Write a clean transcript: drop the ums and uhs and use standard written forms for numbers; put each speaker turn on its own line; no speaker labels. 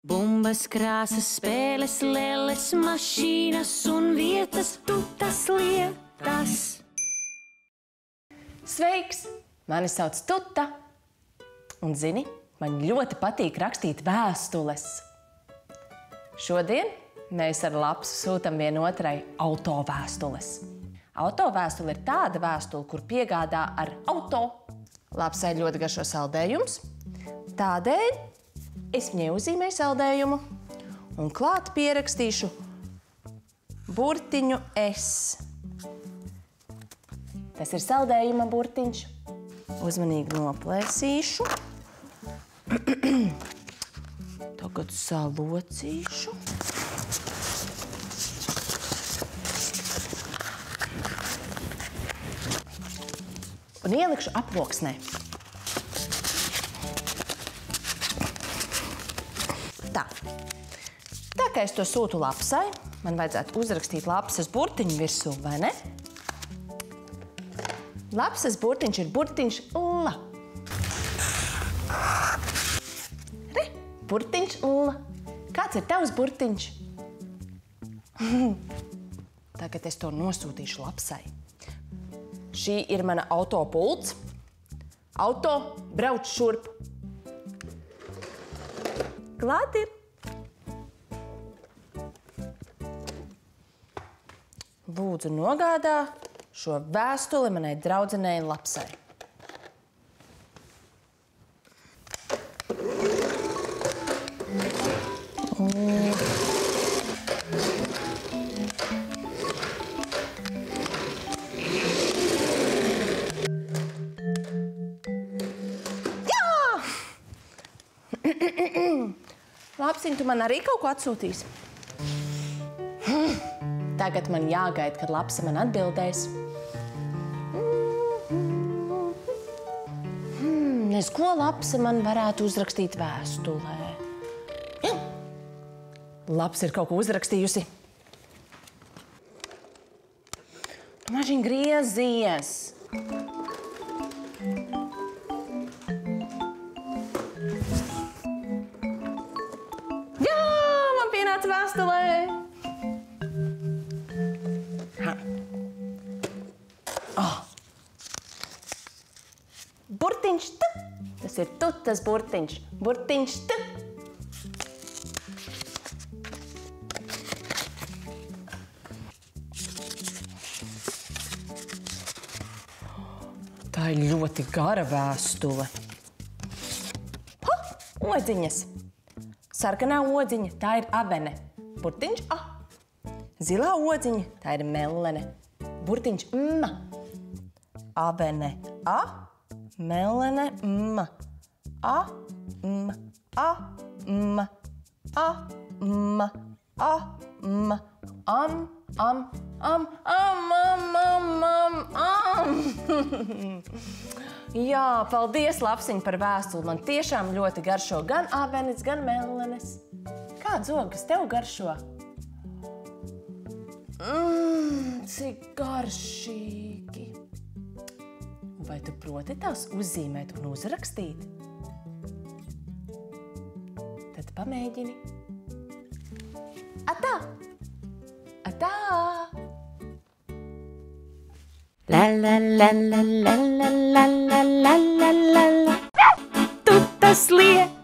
Bumbas, krāsas, spēles, lelles, mašīnas un vietas, tutas lietas.
Sveiks! Mani sauc Tuta. Un zini, man ļoti patīk rakstīt vēstules. Šodien mēs ar Lapsu sūtam vienotrai autovēstules. Autovēstule ir tāda vēstule, kur piegādā ar auto. Lapsai ļoti garšo saldējums. Tādēļ es viņai uzzīmēju saldējumu un klāt pierakstīšu burtiņu S. Tas ir saldējuma burtiņš. Uzmanīgi noplēsīšu. Tagad salocīšu. Un ielikšu aploksnē. Tā kā es to sūtu Lapsai, man vajadzētu uzrakstīt Lapsas burtiņu virsū, vai ne? Lapsas burtiņš ir burtiņš L. Re, burtiņš L. Kāds ir tavs burtiņš? Tagad es to nosūtīšu Lapsai. Šī ir mana autopults. Auto, brauc šurp. Klāt ir. Lūdzu, nogādā šo vēstuli manai draudzenei Lapsai. Lapsiņ, tu man arī kaut ko atsūtīsi? Tagad man jāgaida, kad Lapsa man atbildēs. Nes ko Lapsa man varētu uzrakstīt vēstulē? Lapsa ir kaut ko uzrakstījusi. Tu mažiņ griezies. Jā, man pienāca vēstulē. Burtiņš T. Tas ir Tutas burtiņš. Burtiņš T. Tā ir ļoti gara vēstule. Ha! Odziņas. Sarkanā odziņa, tā ir avene. Burtiņš A. Zilā odziņa, tā ir mellene. Burtiņš M. Avene A. Mellene M. A, M, A, M, A, M, A, M, am, am, am, am, am, am, am. Jā, paldies, Lapsiņ, par vēstuli. Man tiešām ļoti garšo gan avenes, gan mellenes. Kāds ogas tev garšo? Cik garšīgi. Vai tu proti tās uzzīmēt un uzrakstīt? Tad pamēģini. Atā! Atā!
La la la la la la la la la la la. Tutas lietas.